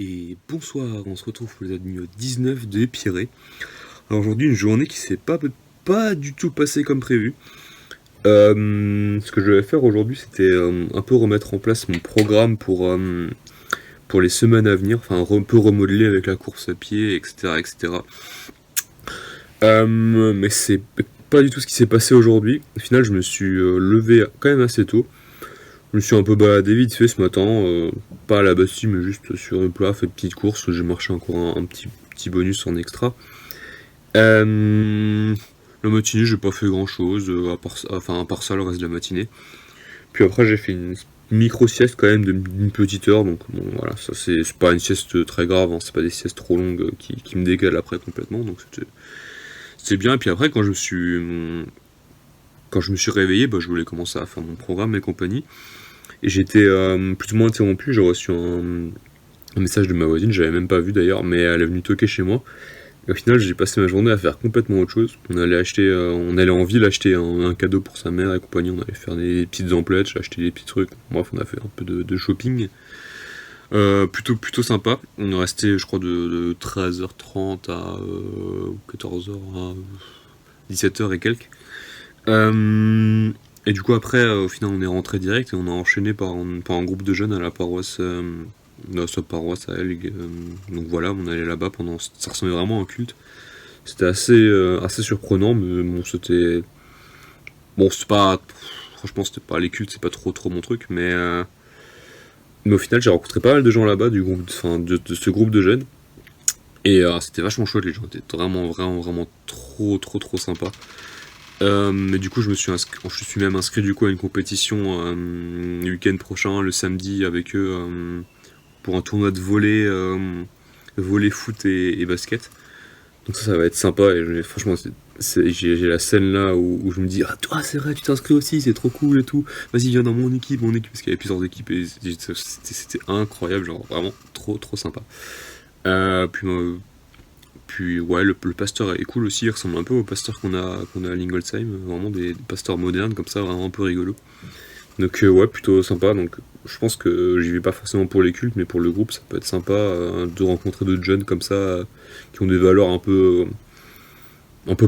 Et bonsoir, on se retrouve pour l'épisode numéro 19 de Piré. Alors aujourd'hui, une journée qui s'est pas du tout passée comme prévu. Ce que je vais faire aujourd'hui, c'était un peu remettre en place mon programme pour les semaines à venir, enfin un peu remodeler avec la course à pied, etc. etc. Mais c'est pas du tout ce qui s'est passé aujourd'hui. Au final, je me suis levé quand même assez tôt. Je me suis un peu baladé vite fait ce matin, pas à la Bastille, mais juste sur le plat, fait petite course. J'ai marché encore un petit bonus en extra. La matinée, j'ai pas fait grand chose, à part ça, le reste de la matinée. Puis après, j'ai fait une micro-sieste quand même d'une petite heure, donc bon, voilà, ça c'est pas une sieste très grave, hein, c'est pas des siestes trop longues qui me décalent après complètement, donc c'était bien. Et puis après, quand je me suis réveillé, bah, je voulais commencer à faire mon programme et compagnie. Et j'étais plus ou moins interrompu, j'ai reçu un message de ma voisine, j'avais même pas vu d'ailleurs, mais elle est venue toquer chez moi. Et au final, j'ai passé ma journée à faire complètement autre chose. On allait en ville acheter un cadeau pour sa mère et compagnie, on allait faire des petites emplettes, j'ai acheté des petits trucs. Bref, on a fait un peu de shopping. Plutôt sympa. On est resté, je crois, de 13h30 à 14h à 17h et quelques. Et du coup après, au final, on est rentré direct et on a enchaîné par un groupe de jeunes à la paroisse, sa paroisse à elle. Donc voilà, on allait là-bas ça ressemblait vraiment à un culte. C'était assez surprenant, mais bon, franchement, c'était pas les cultes, c'est pas trop mon truc, mais au final, j'ai rencontré pas mal de gens là-bas du groupe, enfin, de ce groupe de jeunes. Et c'était vachement chouette, les gens étaient vraiment trop sympa. Mais du coup, je suis même inscrit du coup à une compétition le week-end prochain, le samedi, avec eux, pour un tournoi de volley foot et basket. Donc ça va être sympa. Et franchement, j'ai la scène là où je me dis, ah toi, c'est vrai, tu t'inscris aussi, c'est trop cool et tout. Vas-y, viens dans mon équipe, parce qu'il y avait plusieurs équipes et c'était incroyable, genre vraiment trop sympa. Euh, puis, euh, puis ouais, le pasteur est cool aussi, il ressemble un peu au pasteur qu'on a à Lingolsheim, vraiment des pasteurs modernes comme ça, vraiment un peu rigolo. Donc ouais, plutôt sympa. Donc je pense que j'y vais pas forcément pour les cultes, mais pour le groupe, ça peut être sympa de rencontrer d'autres jeunes comme ça, qui ont des valeurs un peu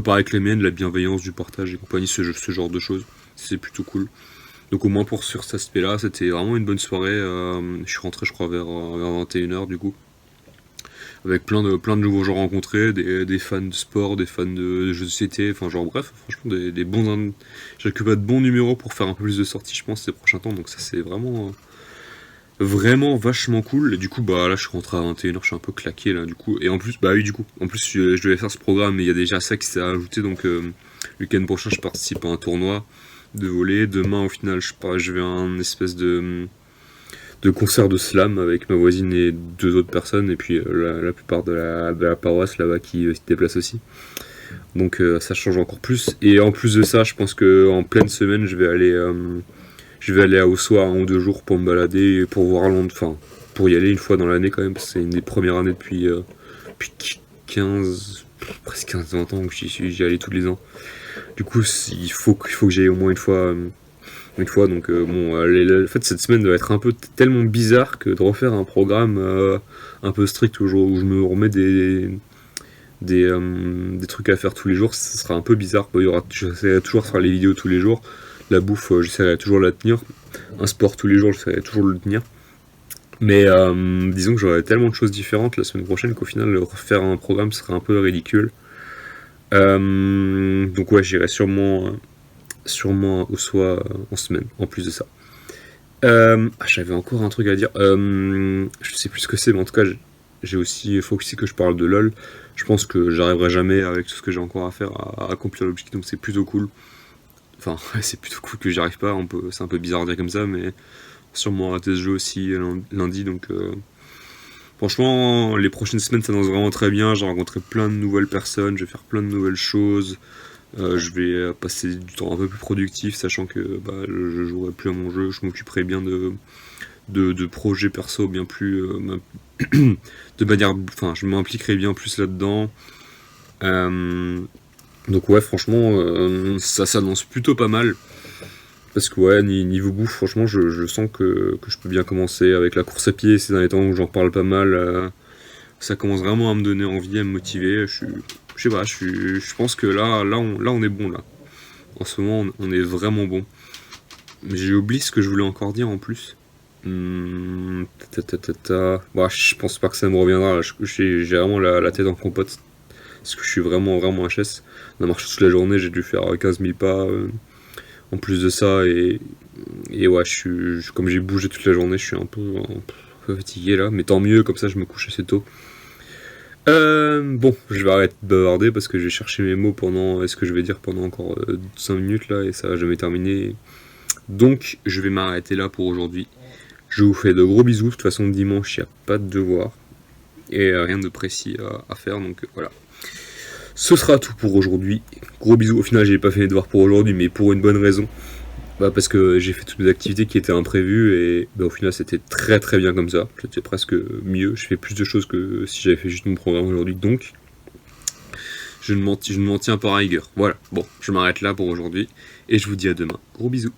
pareilles que les miennes, la bienveillance, du partage et compagnie, ce genre de choses. C'est plutôt cool. Donc au moins sur cet aspect-là, c'était vraiment une bonne soirée. Je suis rentré, je crois, vers 21h du coup, avec plein de nouveaux gens rencontrés, des fans de sport, des fans de jeux de société, enfin genre bref, franchement des bons. J'ai récupéré de bons numéros pour faire un peu plus de sorties, je pense, ces prochains temps, donc ça c'est vraiment vachement cool. Et du coup, bah là je suis rentré à 21h, je suis un peu claqué là, du coup. Et en plus, bah oui, du coup, en plus je devais faire ce programme, mais il y a déjà ça qui s'est ajouté, donc le week-end prochain je participe à un tournoi de volley. Demain, au final, je vais à un espèce de concert de slam avec ma voisine et deux autres personnes, et puis la plupart de la paroisse là-bas qui se déplace aussi. Donc ça change encore plus. Et en plus de ça, je pense que en pleine semaine, je vais aller à Ossois 1 ou 2 jours pour me balader et pour voir Londres. Enfin, pour y aller une fois dans l'année quand même, parce que c'est une des premières années depuis 15, presque 15-20 ans que j'y allais tous les ans. Du coup, il faut que j'y aille au moins une fois, donc bon, en fait cette semaine doit être un peu tellement bizarre que de refaire un programme un peu strict où je me remets des trucs à faire tous les jours, ça sera un peu bizarre. J'essaierai toujours de faire les vidéos tous les jours, la bouffe j'essaierai toujours de la tenir, un sport tous les jours j'essaierai toujours de le tenir, mais disons que j'aurai tellement de choses différentes la semaine prochaine qu'au final refaire un programme serait un peu ridicule. Donc ouais, j'irai sûrement au soir en semaine, en plus de ça. J'avais encore un truc à dire. Je sais plus ce que c'est, mais en tout cas, il faut aussi que je parle de LoL. Je pense que j'arriverai jamais avec tout ce que j'ai encore à faire à accomplir l'objectif, donc c'est plutôt cool. Enfin, ouais, c'est plutôt cool que j'y arrive pas. C'est un peu bizarre à dire comme ça, mais sûrement rater ce jeu aussi lundi. Donc, franchement, les prochaines semaines s'annoncent vraiment très bien. J'ai rencontré plein de nouvelles personnes, je vais faire plein de nouvelles choses. Je vais passer du temps un peu plus productif, sachant que bah, je jouerai plus à mon jeu, je m'occuperai bien de projets perso bien plus de manière, enfin, je m'impliquerai bien plus là-dedans. Euh, donc ouais, franchement, ça s'annonce plutôt pas mal. Parce que ouais, niveau bouffe, franchement, je sens que je peux bien commencer avec la course à pied ces derniers temps où j'en parle pas mal. Ça commence vraiment à me donner envie, à me motiver. Je sais pas, je pense que là, on est bon là. En ce moment, on est vraiment bon. Mais j'ai oublié ce que je voulais encore dire en plus. Bah, je pense pas que ça me reviendra. Là. J'ai vraiment la tête en compote. Parce que je suis vraiment, vraiment HS. On a marché toute la journée, j'ai dû faire 15 000 pas en plus de ça. Et ouais, comme j'ai bougé toute la journée, je suis un peu fatigué là. Mais tant mieux, comme ça je me couche assez tôt. Bon, je vais arrêter de bavarder parce que je vais chercher mes mots pendant. Est-ce que je vais dire pendant encore 5 minutes là et ça va jamais terminer. Donc, je vais m'arrêter là pour aujourd'hui. Je vous fais de gros bisous. De toute façon, dimanche, il n'y a pas de devoir. Et rien de précis à faire. Donc voilà. Ce sera tout pour aujourd'hui. Gros bisous. Au final, j'ai pas fait les devoirs pour aujourd'hui, mais pour une bonne raison. Bah, parce que j'ai fait toutes mes activités qui étaient imprévues et bah, au final, c'était très très bien comme ça. C'était presque mieux. Je fais plus de choses que si j'avais fait juste mon programme aujourd'hui. Donc, je ne m'en tiens pas à rigueur. Voilà. Bon, je m'arrête là pour aujourd'hui. Et je vous dis à demain. Gros bisous.